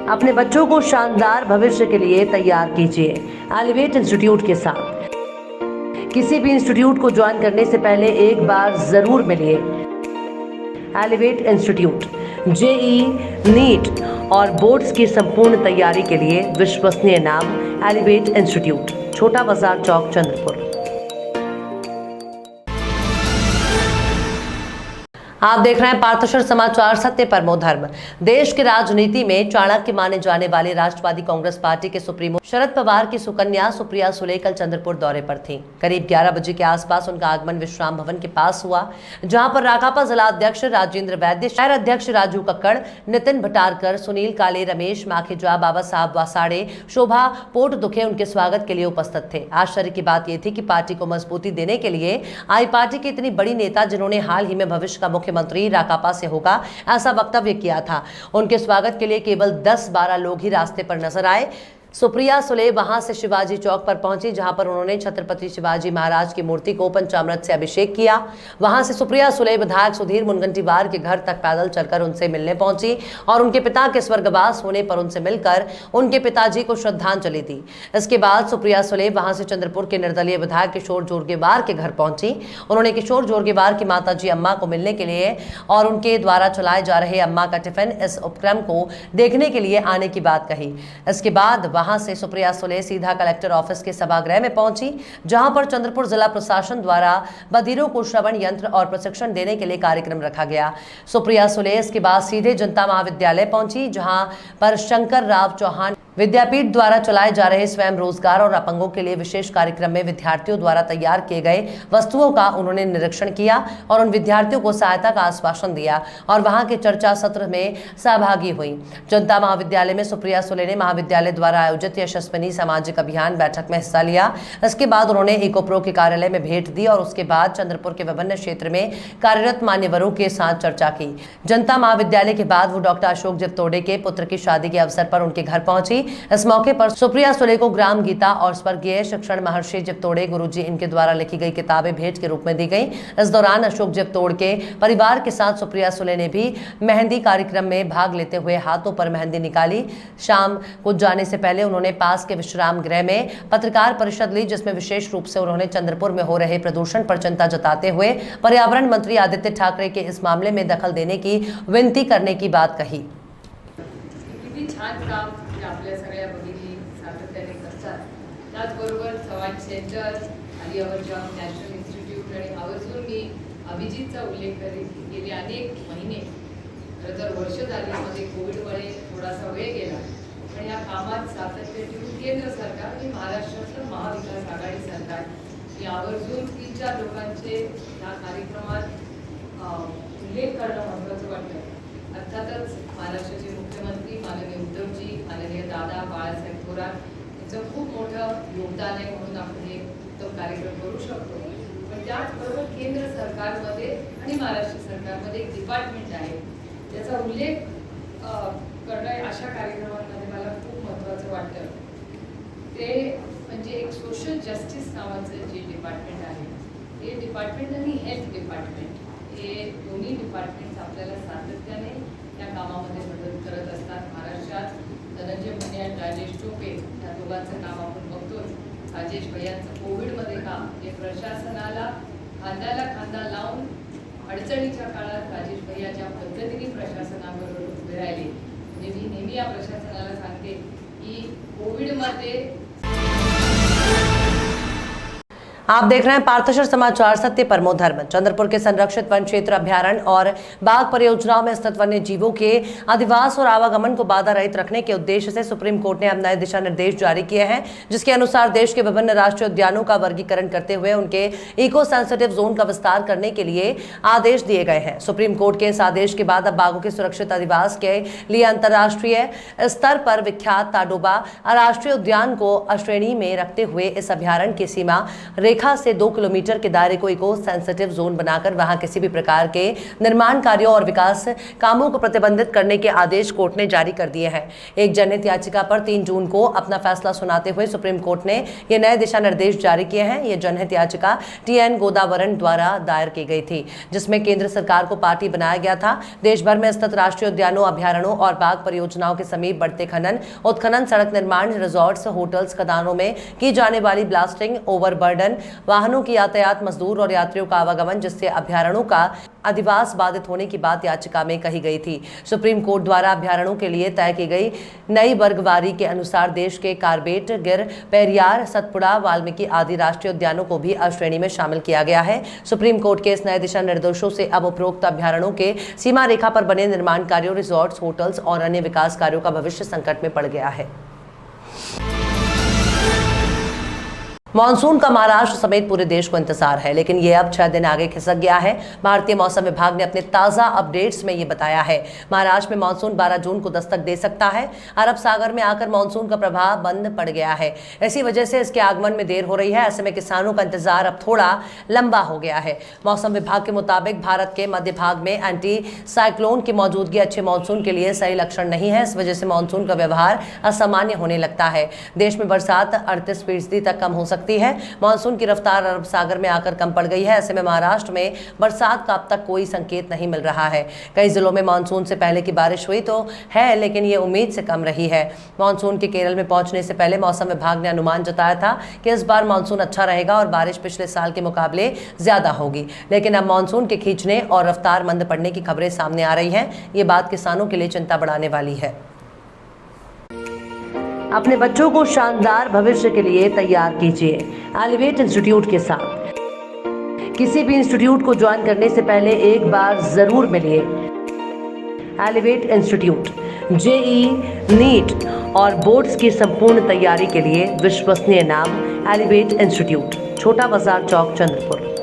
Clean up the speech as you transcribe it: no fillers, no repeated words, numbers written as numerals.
अपने बच्चों को शानदार भविष्य के लिए तैयार कीजिए एलिवेट इंस्टीट्यूट के साथ। किसी भी इंस्टीट्यूट को ज्वाइन करने से पहले एक बार जरूर मिलिए। एलिवेट इंस्टीट्यूट जेई, नीट और बोर्ड्स की संपूर्ण तैयारी के लिए विश्वसनीय नाम एलिवेट इंस्टीट्यूट, छोटा बाजार चौक, चंद्रपुर। आप देख रहे हैं पार्थशर समाचार, सत्य परमो धर्म। देश की राजनीति में चाणक्य माने जाने वाले राष्ट्रवादी कांग्रेस पार्टी के सुप्रीमो शरद पवार की सुकन्या सुप्रिया सुले कल चंद्रपुर दौरे पर थी। करीब 11 बजे के आसपास उनका आगमन विश्राम भवन के पास हुआ, जहां पर राकापा जिला अध्यक्ष राजेंद्र वैद्य, शहर अध्यक्ष राजू कक्कड़, नितिन भटारकर, सुनील काले, रमेश माखीजा, बाबा साहब वासाड़े, शोभा पोट दुखे उनके स्वागत के लिए उपस्थित थे। आश्चर्य की बात यह थी कि पार्टी को मजबूती देने के लिए आई पार्टी की इतनी बड़ी नेता, जिन्होंने हाल ही में भविष्य का मुख्यमंत्री राकापा से होगा ऐसा वक्तव्य किया था, उनके स्वागत के लिए केवल 10-12 लोग ही रास्ते पर नजर आए। सुप्रिया सुले वहां से शिवाजी चौक पर पहुंची, जहां पर उन्होंने छत्रपति शिवाजी महाराज की मूर्ति को पंचामृत से अभिषेक किया। वहां से सुप्रिया सुले विधायक सुधीर मुनगंटीवार के घर तक पैदल चलकर उनसे मिलने पहुंची और उनके पिता के स्वर्गवास होने पर उनसे मिलकर उनके पिताजी को श्रद्धांजलि दी। इसके बाद सुप्रिया सुले वहां से चंद्रपुर के निर्दलीय विधायक किशोर जोरगेवार के घर पहुंची। उन्होंने किशोर जोरगेवार की माताजी अम्मा को मिलने के लिए और उनके द्वारा चलाए जा रहे अम्मा का टिफिन इस उपक्रम को देखने के लिए आने की बात कही। इसके बाद वहां से सुप्रिया सुले सीधा कलेक्टर ऑफिस के सभागृह में पहुंची, जहां पर चंद्रपुर जिला प्रशासन द्वारा बधिरों को श्रवण यंत्र और प्रशिक्षण देने के लिए कार्यक्रम रखा गया। सुप्रिया सुले इसके बाद सीधे जनता महाविद्यालय पहुंची, जहां पर शंकर राव चौहान विद्यापीठ द्वारा चलाए जा रहे स्वयं रोजगार और अपंगों के लिए विशेष कार्यक्रम में विद्यार्थियों द्वारा तैयार किए गए वस्तुओं का उन्होंने निरीक्षण किया और उन विद्यार्थियों को सहायता का आश्वासन दिया और वहां के चर्चा सत्र में सहभागी हुई। जनता महाविद्यालय में सुप्रिया सुले ने महाविद्यालय द्वारा आयोजित यशस्विनी सामाजिक अभियान बैठक में हिस्सा लिया। इसके बाद उन्होंने इकोप्रो के कार्यालय में भेंट दी और उसके बाद चंद्रपुर के विभिन्न क्षेत्र में कार्यरत मान्यवरों के साथ चर्चा की। जनता महाविद्यालय के बाद वो डॉक्टर अशोक जिप्तोड़े के पुत्र की शादी के अवसर पर उनके घर पहुंची। इस मौके पर सुप्रिया सुले को ग्राम गीता और स्वर्गीय शिक्षण महर्षि जिप्तोड़े गुरुजी इनके द्वारा लिखी गई किताबें भेंट के रूप में दी गई। इस दौरान अशोक जिप्तोड़ के परिवार के साथ सुप्रिया सुले ने भी मेहंदी कार्यक्रम में भाग लेते हुए हाथों पर मेहंदी निकाली। शाम को जाने से पहले उन्होंने पास के विश्राम गृह में पत्रकार परिषद ली, जिसमें विशेष रूप से उन्होंने चंद्रपुर में हो रहे प्रदूषण पर चिंता जताते हुए पर्यावरण मंत्री आदित्य ठाकरे के इस मामले में दखल देने की विनती करने की बात कही। आपल्या सगळ्या भगिनी सातत्याने करतात, त्याचबरोबर चव्हाण सेंटर, आलियावर जॉब, नॅशनल इन्स्टिट्यूट आणि आवर्जून मी अभिजितचा उल्लेख करेन की गेले अनेक महिने, खरं तर वर्ष झाली, मध्ये कोविडमुळे थोडासा वेळ गेला, पण या कामात सातत्य ठेवून केंद्र सरकार आणि महाराष्ट्राचं महाविकास आघाडी सरकार मी आवर्जून 3-4 लोकांचे या कार्यक्रमात उल्लेख करणं महत्त्वाचं वाटतं। अर्थातच महाराष्ट्राचे मुख्यमंत्री माननीय उद्धवजी, माननीय दादा बाळासाहेब थोरात यांचं खूप मोठं योगदान आहे, म्हणून आपण हे उत्तम कार्यक्रम करू शकतो। पण त्याचबरोबर केंद्र सरकारमध्ये आणि महाराष्ट्र सरकारमध्ये एक डिपार्टमेंट आहे, त्याचा उल्लेख करणं अशा कार्यक्रमांमध्ये मला खूप महत्त्वाचं वाटतं। ते म्हणजे एक सोशल जस्टिस नावाचं जे डिपार्टमेंट आहे, हे डिपार्टमेंट आणि हेल्थ डिपार्टमेंट, हे दोन्ही डिपार्टमेंट्स आपल्याला सातत्याने या कामामध्ये मदत करत असतात। महाराष्ट्रात धनंजय मुंडे आणि राजेश टोपे या दोघांचं काम आपण बघतोच। राजेश भैयांचं कोविडमध्ये काम, हे प्रशासनाला खांद्याला खांदा लावून अडचणीच्या काळात राजेश भैया ज्या पद्धतीने प्रशासनाबरोबर उभे राहिले, म्हणजे मी नेहमी या प्रशासनाला सांगते की कोविडमध्ये आप देख रहे हैं पार्थशर समाचार, सत्य परमो धर्म। चंद्रपुर के संरक्षित वन क्षेत्र अभ्यारण्य और बाघ परियोजनाओं में स्थित वन्य जीवों के अधिवास और आवागमन को बाधा रहित रखने के उद्देश्य से सुप्रीम कोर्ट ने अब नए दिशा निर्देश जारी किए हैं, जिसके अनुसार देश के विभिन्न राष्ट्रीय उद्यानों का वर्गीकरण करते हुए उनके इको सेंसिटिव जोन का विस्तार करने के लिए आदेश दिए गए हैं। सुप्रीम कोर्ट के इस आदेश के बाद अब बाघों के सुरक्षित अधिवास के लिए अंतर्राष्ट्रीय स्तर पर विख्यात ताडोबा राष्ट्रीय उद्यान को श्रेणी में रखते हुए इस अभ्यारण्य की सीमा रेखा से 2 किलोमीटर के दायरे को इको सेंसिटिव जोन बनाकर वहां किसी भी प्रकार के निर्माण कार्यों और विकास कामों को प्रतिबंधित करने के आदेश कोर्ट ने जारी कर दिए हैं। एक जनहित याचिका पर 3 जून को अपना फैसला सुनाते हुए सुप्रीम कोर्ट ने ये नए दिशा निर्देश जारी किए हैं। ये जनहित याचिका TN गोदावरण द्वारा दायर की गई थी, जिसमें केंद्र सरकार को पार्टी बनाया गया था। देश भर में स्थित राष्ट्रीय उद्यानों, अभ्यारण्यों और बाग परियोजनाओं के समीप बढ़ते खनन, उत्खनन, सड़क निर्माण, रिजॉर्ट्स, होटल्स, खदानों में की जाने वाली ब्लास्टिंग, ओवरबर्डन, वाहनों की यातायात, मजदूर और यात्रियों का आवागमन, जिससे अभ्यारण्यों का अधिवास बाधित होने की बात याचिका में कही गई थी। सुप्रीम कोर्ट द्वारा अभ्यारण्यों के लिए तय की गई नई वर्गवारी के अनुसार देश के कार्बेट, गिर, पेरियार, सतपुड़ा, वाल्मीकि आदि राष्ट्रीय उद्यानों को भी श्रेणी में शामिल किया गया है। सुप्रीम कोर्ट के इस नए दिशा निर्देशों से अब उपरोक्त अभ्यारण्यों के सीमा रेखा पर बने निर्माण कार्यों, रिजॉर्ट्स, होटल्स और अन्य विकास कार्यों का भविष्य संकट में पड़ गया है। मॉनसून का महाराष्ट्र समेत पूरे देश को इंतजार है, लेकिन ये अब 6 दिन आगे खिसक गया है। भारतीय मौसम विभाग ने अपने ताजा अपडेट्स में ये बताया है। महाराष्ट्र में मॉनसून 12 जून को दस्तक दे सकता है। अरब सागर में आकर मॉनसून का प्रभाव बंद पड़ गया है। इसी वजह से इसके आगमन में देर हो रही है। ऐसे में किसानों का इंतजार अब थोड़ा लंबा हो गया है। मौसम विभाग के मुताबिक भारत के मध्य भाग में एंटी साइक्लोन की मौजूदगी अच्छे मॉनसून के लिए सही लक्षण नहीं है। इस वजह से मॉनसून का व्यवहार असामान्य होने लगता है। देश में बरसात 38% तक कम हो सकती है। मॉनसून की रफ्तार अरब सागर में आकर कम पड़ गई है। ऐसे में महाराष्ट्र में बरसात का अब तक कोई संकेत नहीं मिल रहा है। कई जिलों में मॉनसून से पहले की बारिश हुई तो है, लेकिन ये उम्मीद से कम रही है। मॉनसून के केरल में पहुंचने से पहले मौसम विभाग ने अनुमान जताया था कि इस बार मॉनसून अच्छा रहेगा और बारिश पिछले साल के मुकाबले ज्यादा होगी, लेकिन अब मॉनसून के खींचने और रफ्तार मंद पड़ने की खबरें सामने आ रही हैं। ये बात किसानों के लिए चिंता बढ़ाने वाली है। अपने बच्चों को शानदार भविष्य के लिए तैयार कीजिए एलिवेट इंस्टीट्यूट के साथ। किसी भी इंस्टीट्यूट को ज्वाइन करने से पहले एक बार जरूर मिलिए। एलिवेट इंस्टीट्यूट JEE, नीट और बोर्ड्स की संपूर्ण तैयारी के लिए विश्वसनीय नाम एलिवेट इंस्टीट्यूट, छोटा बाजार चौक, चंद्रपुर।